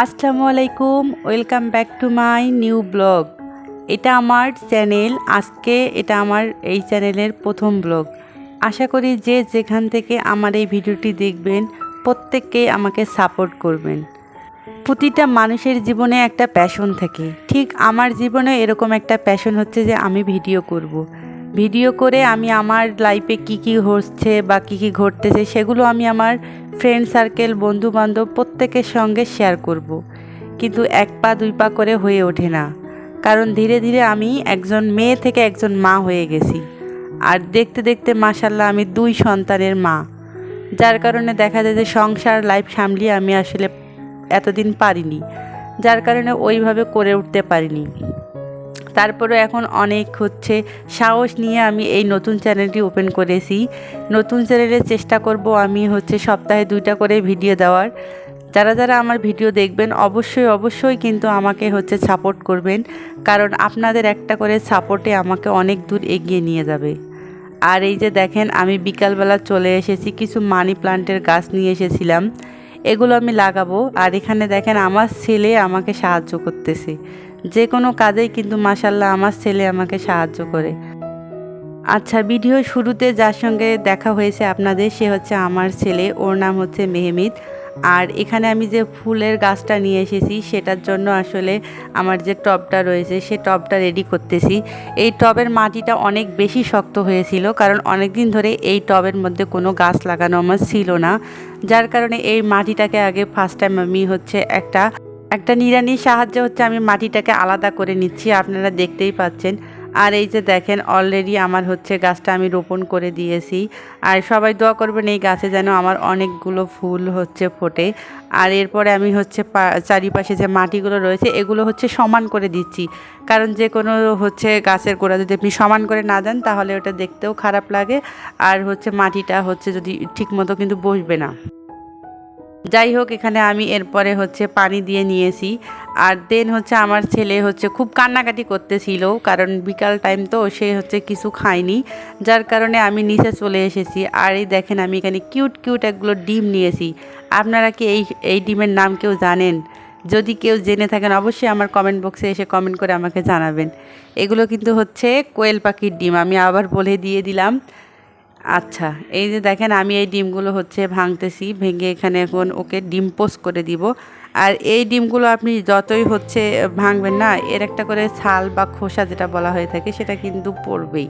আসসালামু আলাইকুম, welcome back to my new blog. এটা আমার চ্যানেল। আজকে এটা আমার এই চ্যানেলের প্রথম ব্লগ। আশা করি যে যেখান থেকে আমার এই ভিডিওটি দেখবেন প্রত্যেককেই আমাকে সাপোর্ট করবেন। প্রতিটা মানুষের জীবনে একটা প্যাশন থাকে, ঠিক আমার জীবনে এরকম একটা প্যাশন হচ্ছে যে আমি ভিডিও করব। ভিডিও করে আমি আমার লাইফে কি হচ্ছে বা কি ঘটতেছে সেগুলো আমি আমার ফ্রেন্ড সার্কেল, বন্ধুবান্ধব প্রত্যেকের সঙ্গে শেয়ার করব। কিন্তু এক পা দুই পা করে হয়ে ওঠে না, কারণ ধীরে ধীরে আমি একজন মেয়ে থেকে একজন মা হয়ে গেছি। আর দেখতে দেখতে মাশাল্লাহ আমি 2 সন্তানের মা, যার কারণে দেখা যায় যে সংসার লাইফ সামলিয়ে আমি আসলে এতদিন পারিনি, যার কারণে ওইভাবে করে উঠতে পারিনি। তারপরে এখন অনেক সাহস নিয়ে আমি এই নতুন চ্যানেলটি ওপেন করেছি। নতুন চ্যানেলের চেষ্টা করব আমি সপ্তাহে 2টা করে ভিডিও দেওয়ার। যারা যারা আমার ভিডিও দেখবেন অবশ্যই কিন্তু আমাকে সাপোর্ট করবেন, কারণ আপনাদের একটা করে সাপোর্টে আমাকে অনেক দূর এগিয়ে নিয়ে যাবে। আর এই যে দেখেন, আমি বিকালবেলা চলে এসেছি, কিছু মানি প্লান্টের গাছ নিয়ে এসেছিলাম, এগুলো আমি লাগাবো। আর এখানে দেখেন আমার ছেলে আমাকে সাহায্য করতেছে, যে কোনো কাজেই কিন্তু মাশাল্লাহ আমার ছেলে আমাকে সাহায্য করে। আচ্ছা, ভিডিও শুরুতে যার সঙ্গে দেখা হয়েছে আপনাদের, সে হচ্ছে আমার ছেলে, ওর নাম হচ্ছে মেহমিদ। আর এখানে আমি যে ফুলের গাছটা নিয়ে এসেছি সেটার জন্য আসলে আমার যে টবটা রয়েছে সে টবটা রেডি করতেছি। এই টবের মাটিটা অনেক বেশি শক্ত হয়েছিল, কারণ অনেক দিন ধরে এই টবের মধ্যে কোনো গাছ লাগানো আমার ছিল না, যার কারণে এই মাটিটাকে আগে ফার্স্ট টাইম আমি একটা নিড়ানির সাহায্যে আমি মাটিটাকে আলাদা করে নিচ্ছি, আপনারা দেখতেই পাচ্ছেন। আর এই যে দেখেন, অলরেডি আমার গাছটা আমি রোপণ করে দিয়েছি। আর সবাই দোয়া করবেন এই গাছে যেন আমার অনেকগুলো ফুল ফোটে। আর এরপরে আমি চারিপাশে যে মাটিগুলো রয়েছে এগুলো সমান করে দিচ্ছি, কারণ যে কোনো গাছের গোড়া যদি আপনি সমান করে না দেন তাহলে ওটা দেখতেও খারাপ লাগে, আর মাটিটা যদি ঠিক মতো কিন্তু বসবে না। যাই হোক, এখানে আমি এরপরে পানি দিয়ে নিয়েছি। আর দেন আমার ছেলে খুব কান্নাকাটি করতেছিল, কারণ বিকাল টাইম তো, সে কিছু খায়নি, যার কারণে আমি নিচে চলে এসেছি। আর এই দেখেন, আমি এখানে কিউট একগুলো ডিম নিয়েছি। আপনারা কি এই ডিমের নাম কেউ জানেন? যদি কেউ জেনে থাকেন অবশ্যই আমার কমেন্ট বক্সে এসে কমেন্ট করে আমাকে জানাবেন। এগুলো কিন্তু কোয়েল পাখির ডিম, আমি আবার বলে দিয়ে দিলাম। আচ্ছা, এই যে দেখেন, আমি এই ডিমগুলো ভাঙতেছি, ভেঙে এখানে এখন ওকে ডিম পোস্ট করে দিব। আর এই ডিমগুলো আপনি যতই ভাঙবেন না, এর একটা করে ছাল বা খোসা যেটা বলা হয়ে থাকে সেটা কিন্তু পড়বেই।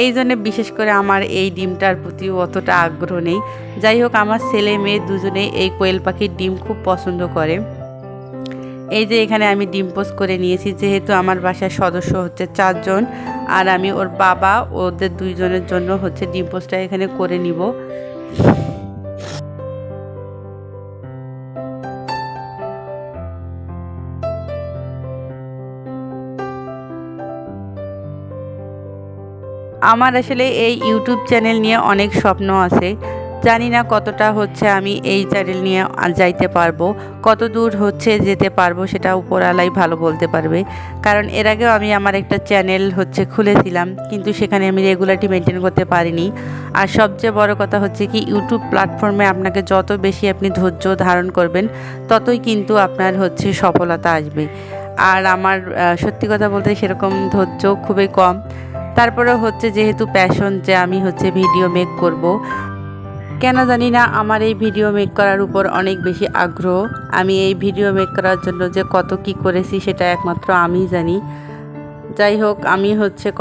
এই জন্য বিশেষ করে আমার এই ডিমটার প্রতি অতটা আগ্রহ নেই। যাই হোক, আমার ছেলে মেয়ে দুজনেই এই কোয়েল পাখির ডিম খুব পছন্দ করে। এই যে এখানে আমি ডিম পোস্ট করে নিয়েছি, যেহেতু আমার বাসার সদস্য 4 জন, আর আমি ওর বাবা, ওদের 2 জনের জন্য ডিম পোস্টটা এখানে করে নিব। আমার আসলে এই ইউটিউব চ্যানেল নিয়ে অনেক স্বপ্ন আছে। জানি না কতটা আমি এই চ্যানেল নিয়ে যাইতে পারবো, কত দূর যেতে পারবো সেটা উপরওয়ালাই ভালো বলতে পারবে। কারণ এর আগেও আমি আমার একটা চ্যানেল খুলেছিলাম, কিন্তু সেখানে আমি রেগুলারিটি মেনটেন করতে পারিনি। আর সবচেয়ে বড় কথা কি, ইউটিউব প্ল্যাটফর্মে আপনাকে যত বেশি আপনি ধৈর্য ধারণ করবেন ততই কিন্তু আপনার সফলতা আসবে। আর আমার সত্যি কথা বলতে সেরকম ধৈর্য খুবই কম। তারপরে যেহেতু প্যাশন যে আমি ভিডিও মেক করব, কেন জানি না আমার এই ভিডিও মেক করার উপর অনেক বেশি আগ্রহ। আমি এই ভিডিও মেক করার জন্য যে কত কি করেছি সেটা একমাত্র আমিই জানি। যাই হোক, আমি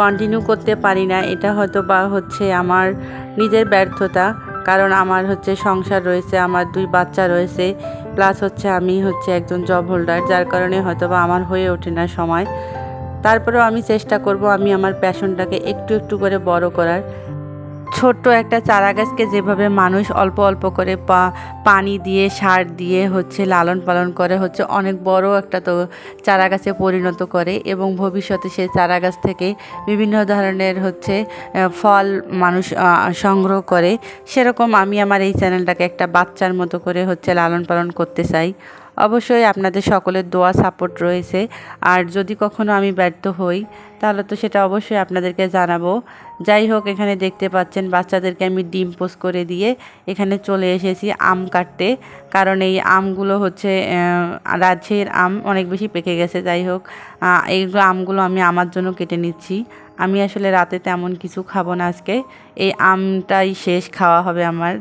কন্টিনিউ করতে পারি না, এটা হয়তো বা আমার নিজের ব্যর্থতা। কারণ আমার সংসার রয়েছে, আমার 2 বাচ্চা রয়েছে, প্লাস আমি একজন জব হোল্ডার, যার কারণে হয়তো বা আমার হয়ে ওঠে না সময়। তারপরেও আমি চেষ্টা করব আমি আমার প্যাশনটাকে একটু করে বড় করার। ছোট্ট একটা চারা গাছকে যেভাবে মানুষ অল্প অল্প করে পানি দিয়ে, সার দিয়ে লালন পালন করে অনেক বড় একটা চারা গাছে পরিণত করে, এবং ভবিষ্যতে সেই চারা গাছ থেকে বিভিন্ন ধরনের ফল মানুষ সংগ্রহ করে, সেরকম আমি আমার এই চ্যানেলটাকে একটা বাচ্চার মতো করে লালন পালন করতে চাই। অবশ্যই আপনাদের সকলের দোয়া সাপোর্ট রয়েছে। আর যদি কখনো আমি ব্যর্থ হই তাহলে তো সেটা অবশ্যই আপনাদেরকে জানাবো। যাই হোক, এখানে দেখতে পাচ্ছেন বাচ্চাদেরকে আমি ডিম পোস্ট করে দিয়ে এখানে চলে এসেছি আম কাটতে, কারণ এই আমগুলো হচ্ছে রাজশাহীর আম অনেক বেশি পেকে গেছে। যাই হোক, এইগুলো আমগুলো আমি আমার জন্য কেটে নিচ্ছি। আমি আসলে রাতে তেমন কিছু খাবো না আজকে, এই আমটাই শেষ খাওয়া হবে আমার।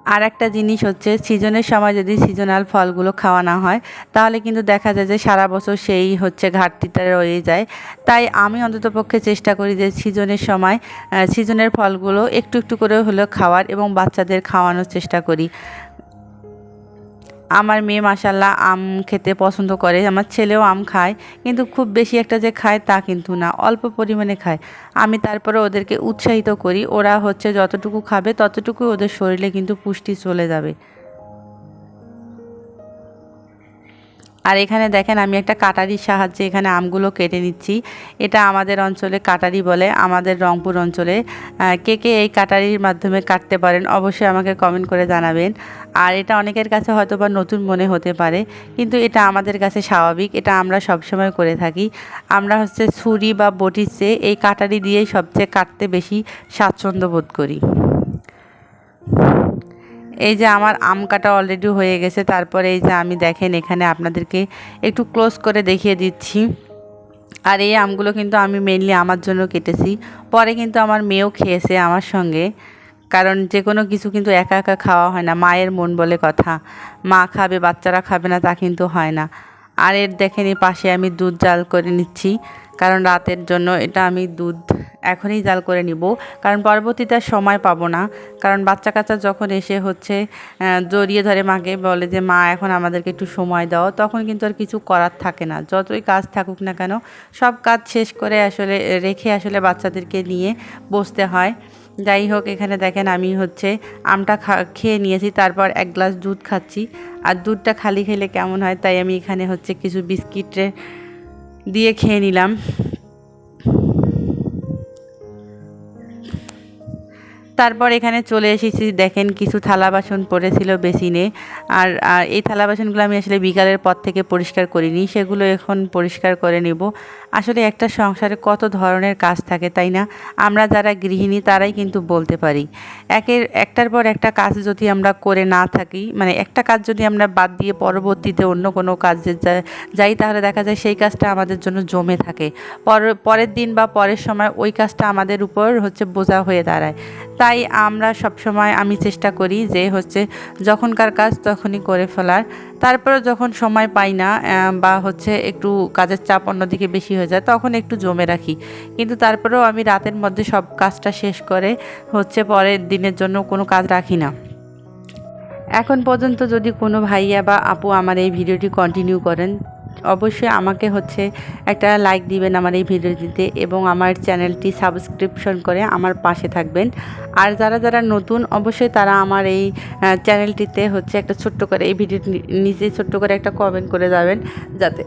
আর একটা জিনিস হচ্ছে, সিজনের সময় যদি সিজনাল ফলগুলো খাওয়া না হয় তাহলে কিন্তু দেখা যায় যে সারা বছর সেই হচ্ছে ঘাটতিটা রয়ে যায়। তাই আমি অন্ততপক্ষে চেষ্টা করি যে সিজনের সময় সিজনের ফলগুলো একটু একটু করে হলেও খাওয়ার এবং বাচ্চাদের খাওয়ানোর চেষ্টা করি। আমার মেয়ে মাশাল্লাহ আম খেতে পছন্দ করে, আমার ছেলেও আম খায়, কিন্তু খুব বেশি একটা যে খায় তা কিন্তু না, অল্প পরিমাণে খায়। আমি তারপরে ওদেরকে উৎসাহিত করি, ওরা হচ্ছে যতটুকু খাবে ততটুকুই ওদের শরীরে কিন্তু পুষ্টি চলে যাবে। আর এখানে দেখেন আমি একটা কাটারির সাহায্যে এখানে আমগুলো কেটে নিচ্ছি। এটা আমাদের অঞ্চলে কাটারি বলে, আমাদের রংপুর অঞ্চলে। কে কে এই কাটারির মাধ্যমে কাটতে পারেন অবশ্যই আমাকে কমেন্ট করে জানাবেন। আর এটা অনেকের কাছে হয়তো বা নতুন মনে হতে পারে, কিন্তু এটা আমাদের কাছে স্বাভাবিক, এটা আমরা সবসময় করে থাকি। আমরা হচ্ছে ছুরি বা বটির চেয়ে এই কাটারি দিয়েই সবচেয়ে কাটতে বেশি স্বাচ্ছন্দ্য বোধ করি। এই যে আমার আম কাটা অলরেডি হয়ে গেছে। তারপরে এই যে আমি দেখেন এখানে আপনাদেরকে একটু ক্লোজ করে দেখিয়ে দিচ্ছি। আর এই আমগুলো কিন্তু আমি মেনলি আমার জন্য কেটেছি, পরে কিন্তু আমার মেয়েও খেয়েছে আমার সঙ্গে। কারণ যে কোনো কিছু কিন্তু একা একা খাওয়া হয় না, মায়ের মন বলে কথা। মা খাবে বাচ্চারা খাবে না তা কিন্তু হয় না। আর এর দেখেন এই পাশে আমি দুধ জাল করে নিচ্ছি, কারণ রাতের জন্য এটা আমি দুধ এখনই জাল করে নিব, কারণ পরবর্তীতে আর সময় পাবো না। কারণ বাচ্চা কাচ্চা যখন এসে হচ্ছে জড়িয়ে ধরে মাকে, বলে যে মা এখন আমাদেরকে একটু সময় দাও, তখন কিন্তু আর কিছু করার থাকে না। যতই কাজ থাকুক না কেন সব কাজ শেষ করে আসলে রেখে আসলে বাচ্চাদেরকে নিয়ে বসতে হয়। যাই হোক, এখানে দেখেন আমি হচ্ছে আমটা খেয়ে নিয়েছি, তারপর এক গ্লাস দুধ খাচ্ছি। আর দুধটা খালি খেলে কেমন হয়, তাই আমি এখানে হচ্ছে কিছু বিস্কিট দিয়ে খেয়ে নিলাম। তারপর এখানে চলে এসেছি, দেখেন কিছু থালা বাসন পড়েছিল বেসিনে। আর এই থালা বাসনগুলো আমি আসলে বিকালের পর থেকে পরিষ্কার করিনি, সেগুলো এখন পরিষ্কার করে নেব। আসলে একটা সংসারে কত ধরনের কাজ থাকে তাই না, আমরা যারা গৃহিণী তারাই কিন্তু বলতে পারি। একটার পর একটা কাজ যদি আমরা করে না থাকি, মানে একটা কাজ যদি আমরা বাদ দিয়ে পরবর্তীতে অন্য কোনো কাজে যাই তাহলে দেখা যায় সেই কাজটা আমাদের জন্য জমে থাকে। পরের দিন বা পরের সময় ওই কাজটা আমাদের উপর হচ্ছে বোঝা হয়ে দাঁড়ায়। তাই আমরা সবসময় আমি চেষ্টা করি যে হচ্ছে যখনকার কাজ তখনই করে ফেলার। তারপরে যখন সময় পাই না বা হচ্ছে একটু কাজের চাপ অন্যদিকে বেশি হয়ে যায় তখন একটু জমে রাখি, কিন্তু তারপরেও আমি রাতের মধ্যে সব কাজটা শেষ করে হচ্ছে পরের দিনের জন্য কোনো কাজ রাখি না। এখন পর্যন্ত যদি কোনো ভাইয়া বা আপু আমার এই ভিডিওটি কন্টিনিউ করেন, অবশ্যই আমাকে হচ্ছে একটা লাইক দিবেন আমার এই ভিডিওটিতে, এবং আমার চ্যানেলটি সাবস্ক্রিপশন করে আমার পাশে থাকবেন। আর যারা যারা নতুন অবশ্যই তারা আমার এই চ্যানেলটিতে হচ্ছে একটা ছোট্ট করে এই ভিডিওটি নিচে ছোট্ট করে একটা কমেন্ট করে যাবেন, যাতে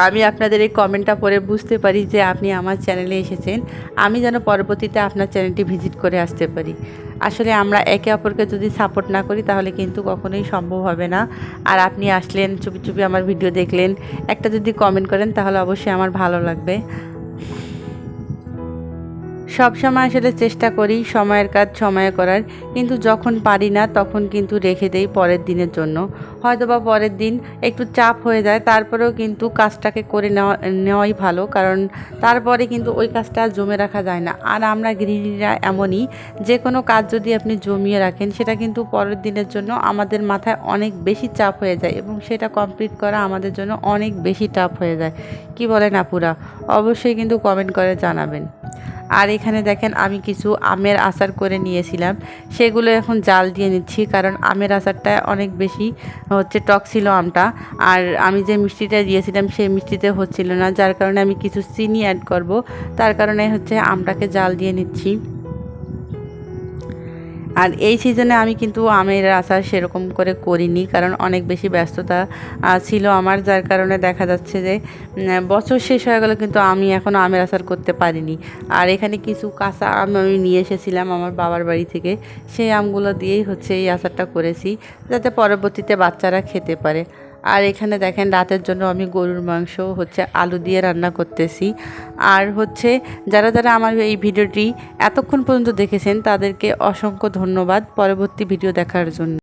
আমি আপনাদের এই কমেন্টটা পড়ে বুঝতে পারি যে আপনি আমার চ্যানেলে এসেছেন, আমি যেন পরবর্তীতে আপনার চ্যানেলটি ভিজিট করে আসতে পারি। আসলে আমরা একে অপরকে যদি সাপোর্ট না করি তাহলে কিন্তু কখনোই সম্ভব হবে না। আর আপনি আসলেন, চুপি চুপি আমার ভিডিও দেখলেন, একটা যদি কমেন্ট করেন তাহলে অবশ্যই আমার ভালো লাগবে। সব সময় আসলে চেষ্টা করি সময়ের কাজ সময়ে করার, কিন্তু যখন পারি না তখন কিন্তু রেখে দেই পরের দিনের জন্য। হয়তো বা পরের দিন একটু চাপ হয়ে যায়, তারপরেও কিন্তু কাজটাকে করে নেওয়াই ভালো, কারণ তারপরে কিন্তু ওই কাজটা জমে রাখা যায় না। আর আমরা গৃহিণীরা এমনই, যে কোনো কাজ যদি আপনি জমিয়ে রাখেন সেটা কিন্তু পরের দিনের জন্য আমাদের মাথায় অনেক বেশি চাপ হয়ে যায়, এবং সেটা কমপ্লিট করা আমাদের জন্য অনেক বেশি টাফ হয়ে যায়। কি বলেন আপুরা? অবশ্যই কিন্তু কমেন্ট করে জানাবেন। আর এখানে দেখেন আমি কিছু আমের আচার করে নিয়েছিলাম, সেগুলো এখন জাল দিয়ে নিচ্ছি, কারণ আমের আচারটা অনেক বেশি হচ্ছে টক ছিল আমটা। আর আমি যে মিষ্টিটা দিয়েছিলাম সেই মিষ্টিতে হচ্ছিল না, যার কারণে আমি কিছু চিনি অ্যাড করব, তার কারণে হচ্ছে আমটাকে জাল দিয়ে নিচ্ছি। আর এই সিজনে আমি কিন্তু আমের আচার সেরকম করে করিনি, কারণ অনেক বেশি ব্যস্ততা ছিল আমার, যার কারণে দেখা যাচ্ছে যে বছর শেষ হয়ে গেল কিন্তু আমি এখনও আমের আচার করতে পারিনি। আর এখানে কিছু কাঁচা আম আমি নিয়ে এসেছিলাম আমার বাবার বাড়ি থেকে, সেই আমগুলো দিয়েই হচ্ছে এই আচারটা করেছি, যাতে পরবর্তীতে বাচ্চারা খেতে পারে। আর এখানে দেখেন রাতের জন্য আমি গরুর মাংস হচ্ছে আলু দিয়ে রান্না করতেছি। আর হচ্ছে যারা যারা আমার এই ভিডিওটি এতক্ষণ পর্যন্ত দেখেছেন তাদেরকে অসংখ্য ধন্যবাদ পরবর্তী ভিডিও দেখার জন্য।